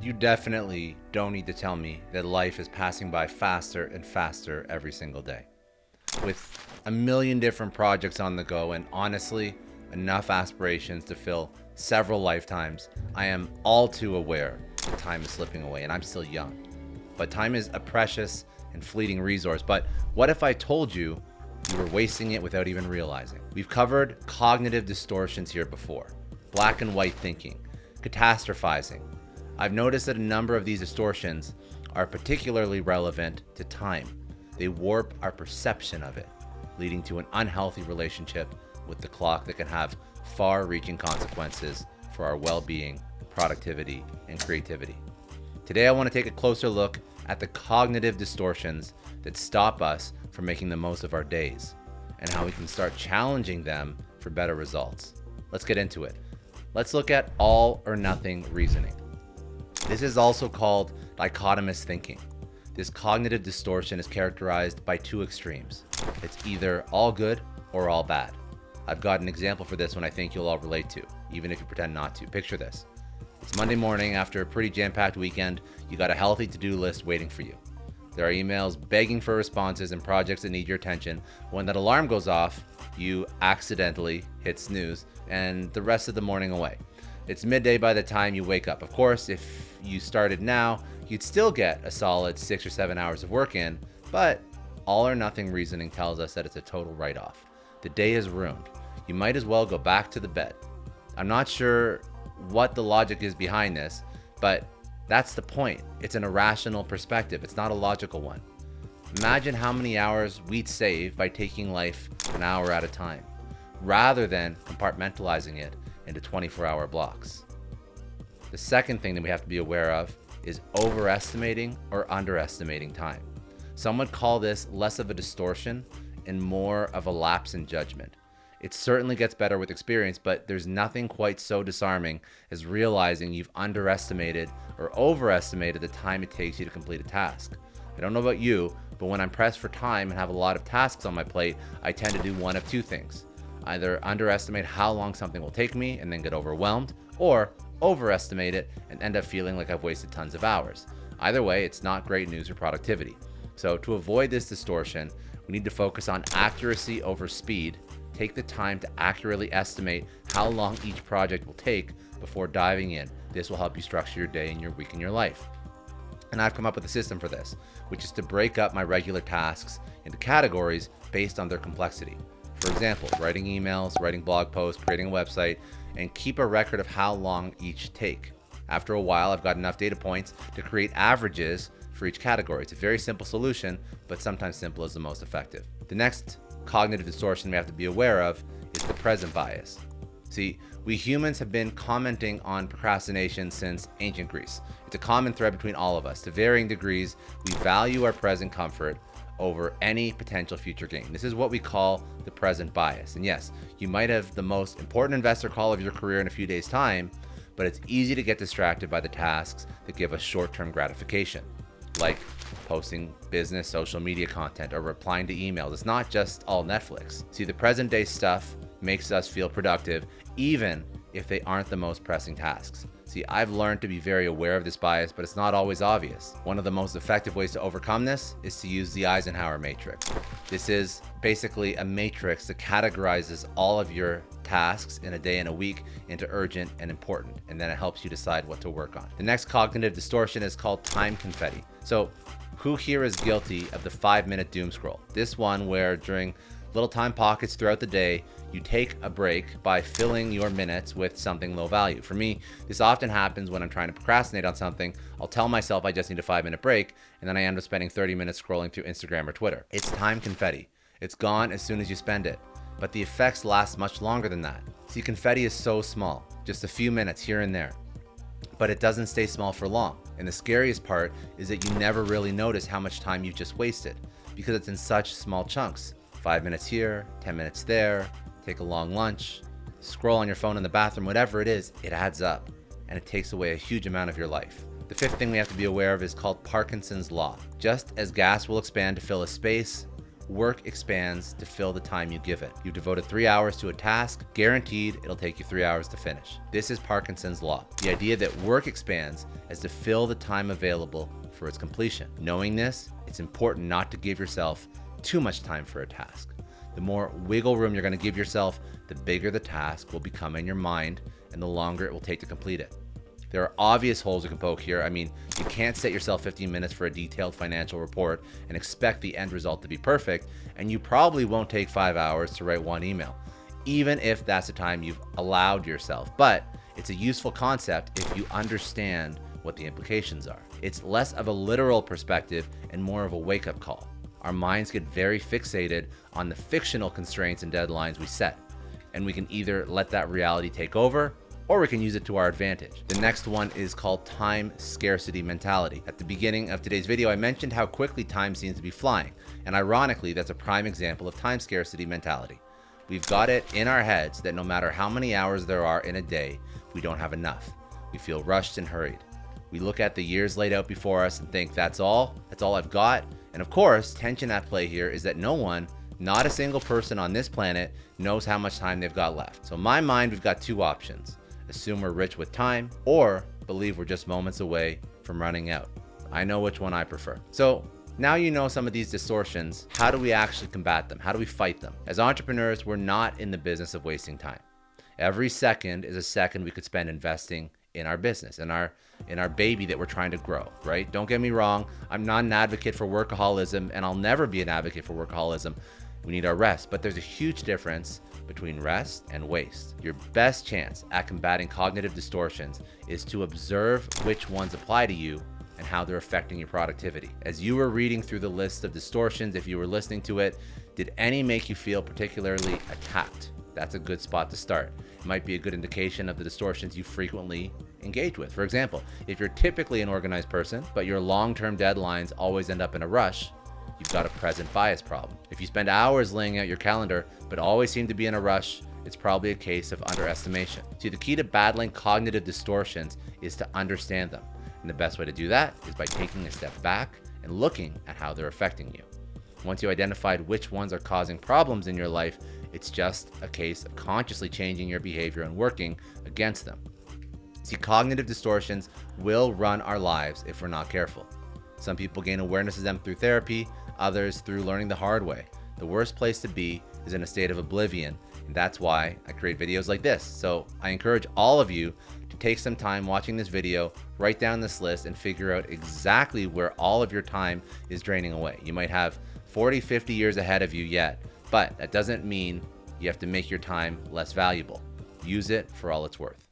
You definitely don't need to tell me that life is passing by faster and faster every single day. With a million different projects on the go and honestly, enough aspirations to fill several lifetimes, I am all too aware that time is slipping away and I'm still young. But time is a precious and fleeting resource. But what if I told you you were wasting it without even realizing? We've covered cognitive distortions here before, black and white thinking, catastrophizing. I've noticed that a number of these distortions are particularly relevant to time. They warp our perception of it, leading to an unhealthy relationship with the clock that can have far-reaching consequences for our well-being, productivity, and creativity. Today, I want to take a closer look at the cognitive distortions that stop us from making the most of our days and how we can start challenging them for better results. Let's get into it. Let's look at all or nothing reasoning. This is also called dichotomous thinking. This cognitive distortion is characterized by two extremes. It's either all good or all bad. I've got an example for this one I think you'll all relate to, even if you pretend not to. Picture this. It's Monday morning after a pretty jam-packed weekend. You got a healthy to-do list waiting for you. There are emails begging for responses and projects that need your attention. When that alarm goes off, you accidentally hit snooze and the rest of the morning away. It's midday by the time you wake up. Of course, if you started now, you'd still get a solid 6 or 7 hours of work in, but all or nothing reasoning tells us that it's a total write-off. The day is ruined. You might as well go back to the bed. I'm not sure what the logic is behind this, but that's the point. It's an irrational perspective. It's not a logical one. Imagine how many hours we'd save by taking life an hour at a time, rather than compartmentalizing it into 24-hour blocks. The second thing that we have to be aware of is overestimating or underestimating time. Some would call this less of a distortion and more of a lapse in judgment. It certainly gets better with experience, but there's nothing quite so disarming as realizing you've underestimated or overestimated the time it takes you to complete a task. I don't know about you, but when I'm pressed for time and have a lot of tasks on my plate, I tend to do one of two things. Either underestimate how long something will take me and then get overwhelmed, or overestimate it and end up feeling like I've wasted tons of hours. Either way, it's not great news for productivity. So to avoid this distortion, we need to focus on accuracy over speed. Take the time to accurately estimate how long each project will take before diving in. This will help you structure your day and your week and your life. And I've come up with a system for this, which is to break up my regular tasks into categories based on their complexity. For example, writing emails, writing blog posts, creating a website, and keep a record of how long each take. After a while, I've got enough data points to create averages for each category. It's a very simple solution, but sometimes simple is the most effective. The next cognitive distortion we have to be aware of is the present bias. See, we humans have been commenting on procrastination since ancient Greece. It's a common thread between all of us. To varying degrees, we value our present comfort over any potential future gain. This is what we call the present bias. And yes, you might have the most important investor call of your career in a few days' time, but it's easy to get distracted by the tasks that give us short-term gratification, like posting business social media content or replying to emails. It's not just all Netflix. See, the present day stuff makes us feel productive even if they aren't the most pressing tasks. See, I've learned to be very aware of this bias, but it's not always obvious. One of the most effective ways to overcome this is to use the Eisenhower matrix. This is basically a matrix that categorizes all of your tasks in a day and a week into urgent and important, and then it helps you decide what to work on. The next cognitive distortion is called time confetti. So who here is guilty of the 5-minute doom scroll? This one where during little time pockets throughout the day, you take a break by filling your minutes with something low value. For me, this often happens when I'm trying to procrastinate on something. I'll tell myself I just need a 5-minute break, and then I end up spending 30 minutes scrolling through Instagram or Twitter. It's time confetti. It's gone as soon as you spend it, but the effects last much longer than that. See, confetti is so small, just a few minutes here and there, but it doesn't stay small for long. And the scariest part is that you never really notice how much time you just wasted because it's in such small chunks. 5 minutes here, 10 minutes there, take a long lunch, scroll on your phone in the bathroom, whatever it is, it adds up and it takes away a huge amount of your life. The fifth thing we have to be aware of is called Parkinsons Law. Just as gas will expand to fill a space, work expands to fill the time you give it. You've devoted 3 hours to a task, guaranteed it'll take you 3 hours to finish. This is Parkinson's Law, the idea that work expands as to fill the time available for its completion. Knowing this, it's important not to give yourself too much time for a task. The more wiggle room you're going to give yourself, the bigger the task will become in your mind and the longer it will take to complete it. There are obvious holes you can poke here. I mean, you can't set yourself 15 minutes for a detailed financial report and expect the end result to be perfect, and you probably won't take 5 hours to write one email, even if that's the time you've allowed yourself. But it's a useful concept if you understand what the implications are. It's less of a literal perspective and more of a wake-up call. Our minds get very fixated on the fictional constraints and deadlines we set, and we can either let that reality take over or we can use it to our advantage. The next one is called time scarcity mentality. At the beginning of today's video, I mentioned how quickly time seems to be flying, and ironically, that's a prime example of time scarcity mentality. We've got it in our heads that no matter how many hours there are in a day, we don't have enough. We feel rushed and hurried. We look at the years laid out before us and think, that's all I've got. And of course, tension at play here is that no one, not a single person on this planet, knows how much time they've got left. So in my mind, we've got two options. Assume we're rich with time, or believe we're just moments away from running out. I know which one I prefer. So now you know some of these distortions. How do we actually combat them? How do we fight them? As entrepreneurs, we're not in the business of wasting time. Every second is a second we could spend investing in our business, in our baby that we're trying to grow, right? Don't get me wrong. I'm not an advocate for workaholism, and I'll never be an advocate for workaholism. We need our rest, but there's a huge difference between rest and waste. Your best chance at combating cognitive distortions is to observe which ones apply to you and how they're affecting your productivity. As you were reading through the list of distortions, if you were listening to it, did any make you feel particularly attacked? That's a good spot to start. It might be a good indication of the distortions you frequently engage with. For example, if you're typically an organized person, but your long-term deadlines always end up in a rush, you've got a present bias problem. If you spend hours laying out your calendar, but always seem to be in a rush, it's probably a case of underestimation. See, the key to battling cognitive distortions is to understand them. And the best way to do that is by taking a step back and looking at how they're affecting you. Once you identified which ones are causing problems in your life, it's just a case of consciously changing your behavior and working against them. See, cognitive distortions will run our lives if we're not careful. Some people gain awareness of them through therapy, others through learning the hard way. The worst place to be is in a state of oblivion, and that's why I create videos like this. So I encourage all of you to take some time watching this video, write down this list, and figure out exactly where all of your time is draining away. You might have 40, 50 years ahead of you yet, but that doesn't mean you have to make your time less valuable. Use it for all it's worth.